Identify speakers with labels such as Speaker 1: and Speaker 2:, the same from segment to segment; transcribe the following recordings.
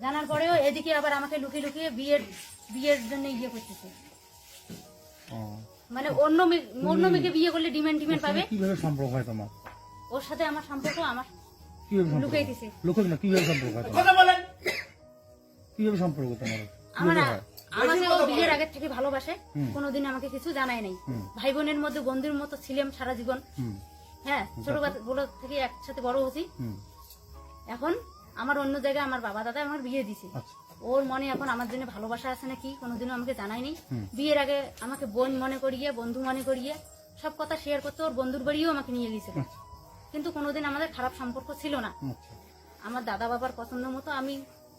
Speaker 1: জানার পরেও এদিকে আবার আমাকে লুকিয়ে লুকিয়ে বিয়ের জন্য ইয়ে করতেছে। মানে অন্য মেয়েকে বিয়ে করলে ডিমান্ড পাবে।
Speaker 2: কিভাবে সম্পর্ক হয় তোমার?
Speaker 1: ওর সাথে আমার সম্পর্ক আমার লুকাইতেছে।
Speaker 2: লুকাই না, কিভাবে সম্পর্ক হয়? কথা বলেন, কিভাবে সম্পর্ক তোমার?
Speaker 1: আমাকে ও বিয়ের আগের থেকে ভালোবাসে, কোনোদিন আমাকে কিছু জানায় নাই। ভাই বোনের মধ্যে বন্ধুর মতো ছিলাম সারা জীবন। হ্যাঁ, ছোটবেলা থেকে একসাথে বড় হয়েছি। এখন আমার অন্য জায়গায় আমার বাবা দাদা আমার বিয়ে দিছে। ওর মনে এখন আমার জন্য ভালোবাসা আছে নাকি কোনোদিনও আমাকে জানায়নি। বিয়ের আগে আমাকে বোন মনে করিয়ে, বন্ধু মনে করিয়ে সব কথা শেয়ার করতে ওর বন্ধুর বাড়িও আমাকে নিয়ে গেছিল। কিন্তু কোনোদিন আমাদের খারাপ সম্পর্ক ছিল না। আমার দাদা বাবার পছন্দ মতো আমি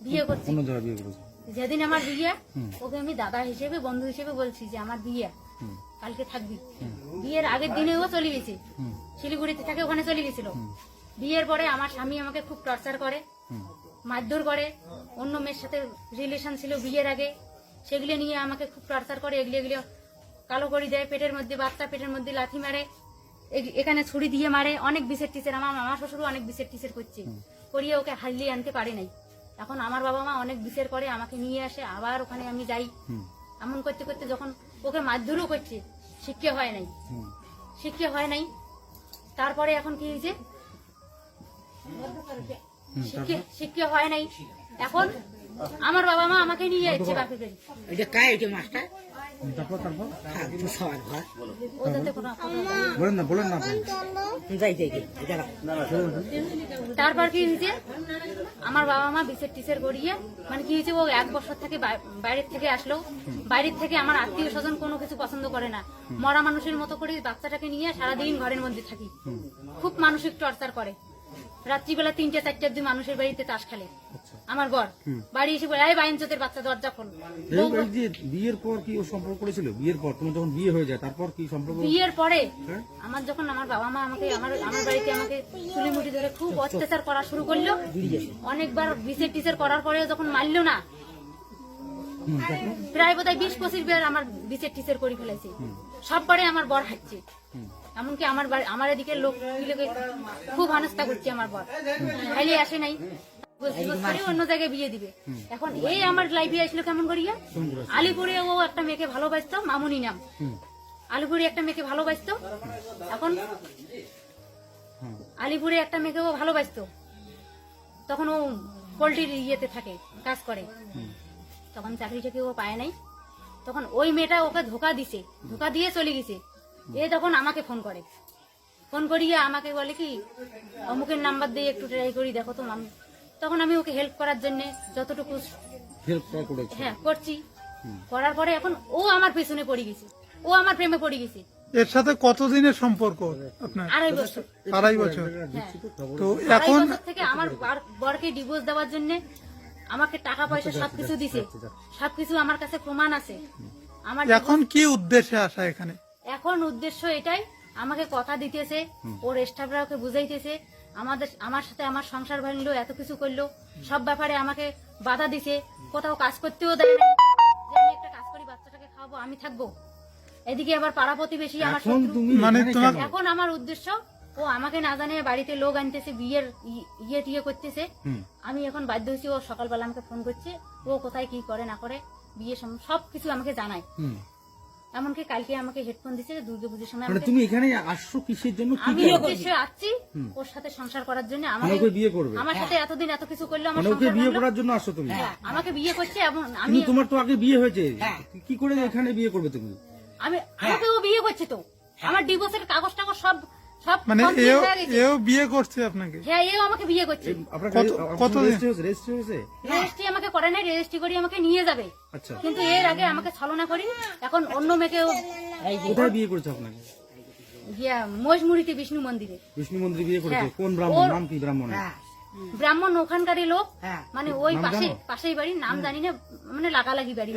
Speaker 1: বিয়ে করছি। যেদিন আমার বিয়ে, ওকে আমি দাদা হিসেবে, বন্ধু হিসেবে বলছি যে আমার বিয়ে, কালকে থাকবি। বিয়ের আগের দিনে ও চলে গেছে, শিলিগুড়িতে থাকে, ওখানে চলে গেছিল। বিয়ের পরে আমার স্বামী আমাকে খুব টর্চার করে, মারধর করে। অন্য মেয়ের সাথে রিলেশন ছিল বিয়ের আগে, সেগুলো নিয়ে আমাকে খুব টর্চার করে। এগুলো কালো করে দেয়, পেটের মধ্যে বাচ্চা, পেটের মধ্যে লাথি মারে, এখানে ছুরি দিয়ে মারে। অনেক বিষের টিচার, আমার মামা শ্বশুরও অনেক বিষের টিচার করছে, করিয়ে ওকে হারিয়ে আনতে পারে নাই। এখন আমার বাবা মা অনেক বিচার করে, আমাকে নিয়ে আসে, আবার ওখানে আমি যাই। এমন করতে করতে যখন ওকে মারধরও করছে, শিক্ষা হয় নাই। তারপরে এখন কি হয়েছে, শিক্ষা হয় নাই। এখন আমার বাবা মা আমাকে নিয়ে যাচ্ছে বাপের বাড়ি। তারপর কি হয়েছে, আমার বাবা মা বিচার টিচার করিয়ে, মানে কি হয়েছে, ও 1 বছর থেকে বাইরের থেকে আসলো। বাইরের থেকে আমার আত্মীয় স্বজন কোনো কিছু পছন্দ করে না। মরা মানুষের মতো করে বাচ্চাটাকে নিয়ে সারাদিন ঘরের মধ্যে থাকি। খুব মানসিক টর্চার করে। রাত্রিবেলা 3-4টা অব্দি মানুষের বাড়িতে তাস খেলে। আমার বর বাড়ি এসে বলে, এই বাইনচোতের বাচ্চা, দরজা খোল।
Speaker 2: বিয়ের পর কি ও সম্পর্ক করেছিল? বিয়ের পর তুমি যখন বিয়ে হয়ে যায়, তারপর কি সম্পর্ক?
Speaker 1: বিয়ের পরে আমার যখন আমার বাবা মা আমাকে আমার বাড়িতে আমাকে চুলিমুটি ধরে খুব অত্যাচার করা শুরু করলো। অনেকবার বিচার টিচার করার পরেও যখন মারলো না, প্রায় বোধহয় 20-25 বার আমার বিচার টিচার করে ফেলেছে। সববারে আমার বর হাঁটছে। এমনকি আমার এদিকে লোক খুব হেনস্থা করছে। আমার বর হাইলে আসে নাই, অন্য জায়গায় বিয়ে দিবে। এখন এই আমার লাইফে আসলো কেমন করিয়া, আলিপুরে ও একটা মেয়েকে ভালোবাসতো, মামুনি নাম। আলিপুরে একটা মেয়েকে ভালোবাসতো। এখন আলিপুরে একটা মেয়েকে ও ভালোবাসতো, তখন ও পোল্ট্রির ইয়েতে থাকে, কাজ করে। তখন চাকরিটাকে ও পায় নাই। তখন ওই মেয়েটা ওকে ধোকা দিয়ে চলে গেছে। এ তখন আমাকে ফোন করিয়ে আমাকে বলে কি, অমুকের নাম্বার দিয়ে একটু ট্রাই করি, দেখো তো মামি। তখন আমি ওকে হেল্প করার জন্য যতটুকু করছি। করার পরে এখন ও আমার পেছনে পড়ে গেছে, ও আমার প্রেমে পড়ে গেছে।
Speaker 3: এর সাথে কতদিনের সম্পর্ক আপনার?
Speaker 1: 2.5 বছর।
Speaker 3: 2.5 বছর। তো এখন
Speaker 1: থেকে আমার বরকে ডিভোর্স দেওয়ার জন্য আমাকে টাকা পয়সা সবকিছু দিছে, সবকিছু আমার কাছে প্রমাণ আছে। আমার
Speaker 3: এখন কি উদ্দেশ্যে আসা এখানে?
Speaker 1: এখন উদ্দেশ্য এটাই, আমাকে কথা দিতেছে, ওর স্টাফরা ওকে বুঝাইতেছে, আমার সাথে আমার সংসার ভাঙলো, এত কিছু করলো, সব ব্যাপারে আমাকে বাধা দিছে। কোথাও কাজ করতেও দেয় না, যে আমি একটা কাজ করি, বাচ্চাটাকে খাওয়াবো, আমি থাকবো। এদিকে আবার পাড়া প্রতিবেশী আমার শত্রু।
Speaker 3: মানে
Speaker 1: এখন আমার উদ্দেশ্য, ও আমাকে না জানে বাড়িতে লোক আনতেছে, বিয়ের ইয়ে করতেছে। আমি এখন বাধ্য হয়েছি, ও সকালবেলা আমাকে ফোন করছে, ও কোথায় কি করে না করে, বিয়ে সবকিছু আমাকে জানায়। এমনকি কালকে আমাকে হেডফোন দিছে দুর্গাপুজোর সময়।
Speaker 2: তুমি এখানে আসছো কিসের জন্য?
Speaker 1: আমি উদ্দেশ্যে আসছি ওর সাথে সংসার করার জন্য। আমাকে বিয়ে করবে, আমার সাথে এতদিন এত কিছু করলো, আমার
Speaker 2: ওকে বিয়ে করার জন্য আসছো তুমি?
Speaker 1: আমাকে বিয়ে করছে। এবং
Speaker 2: আমি, তোমার তো আগে বিয়ে হয়েছে, কি করে এখানে বিয়ে করবে তুমি?
Speaker 1: আমাকে ও বিয়ে করছে, তো আমার ডিভোর্সের কাগজ টাগজ সব
Speaker 3: মানে এও বিয়ে করছে আপনাকে?
Speaker 1: হ্যাঁ, এও আমাকে বিয়ে করছে।
Speaker 3: কত
Speaker 1: রেজিস্ট্রি আমাকে করে নাই, রেজিস্ট্রি করে আমাকে নিয়ে যাবে। কিন্তু এর আগে আমাকে ছলনা করি, এখন অন্য মেয়েকে।
Speaker 2: কোথায় বিয়ে করেছে আপনাকে?
Speaker 1: মহেশমুড়িতে বিষ্ণু মন্দিরে।
Speaker 2: বিষ্ণু মন্দিরে বিয়ে করেছে? কোন ব্রাহ্মণ? নাম কি ব্রাহ্মণ?
Speaker 1: ব্রাহ্মণ ওখানকারই লোক, মানে ওই পাশেই বাড়ি, নাম জানি না, মানে লাগালাগি বাড়ি।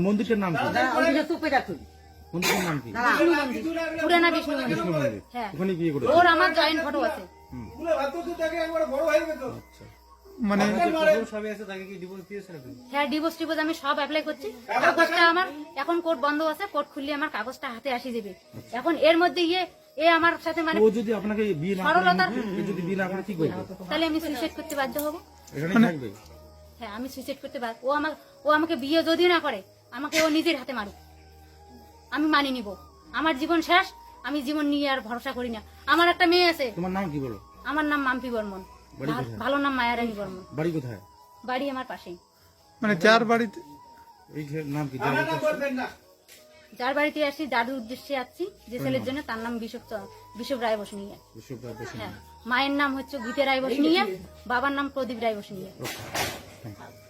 Speaker 2: মন্দিরটার নাম কি? মন্দিরের নাম কি?
Speaker 1: পুরানা বিষ্ণু মন্দির। হ্যাঁ, ওর আমার জয়েন্ট ফটো আছে।
Speaker 3: মানে
Speaker 1: হ্যাঁ, ডিভোর্স আমি সব অ্যাপ্লাই করছি। কাগজটা আমার এখন কোর্ট বন্ধ আছে, কোর্ট খুললে আমার কাগজটা হাতে আসি যাবে। এখন এর মধ্যে এ আমার সাথে মানে
Speaker 2: ও যদি আপনাকে বিয়ে না করে, যদি বিয়ে না করে কি করবে?
Speaker 1: তাহলে আমি সুইসাইড করতে বাধ্য হবো।
Speaker 2: এখানে থাকবে?
Speaker 1: হ্যাঁ, আমি সুইসাইড করতে পারি। ও আমাকে বিয়ে যদি না করে, আমাকে ও নিজের হাতে মারুক, আমি মানি নিব। আমার জীবন শেষ, আমি জীবন নিয়ে আর ভরসা করি না। আমার একটা মেয়ে আছে।
Speaker 2: তোমার নাম কি বলো?
Speaker 1: আমার নাম মাম্পি বর্মন,
Speaker 2: বাড়ি কোথায়?
Speaker 1: ভালো নাম মায়ারানী বর্মন।
Speaker 2: বাড়ি কোথায়?
Speaker 1: বাড়ি আমার পাশেই।
Speaker 3: মানে যার বাড়িতে
Speaker 2: এই ছেলের নাম কি?
Speaker 1: যার বাড়িতে আসি, যার উদ্দেশ্যে আসছি, যে ছেলের জন্য, তার নাম বিশপ রায় বসনিয়া।
Speaker 2: বিশ্বপ্রায় বসে।
Speaker 1: হ্যাঁ, মায়ের নাম হচ্ছে গীতা রায় বসনিয়া, বাবার নাম Pradip Roy Basnia.
Speaker 2: Okay, thank you.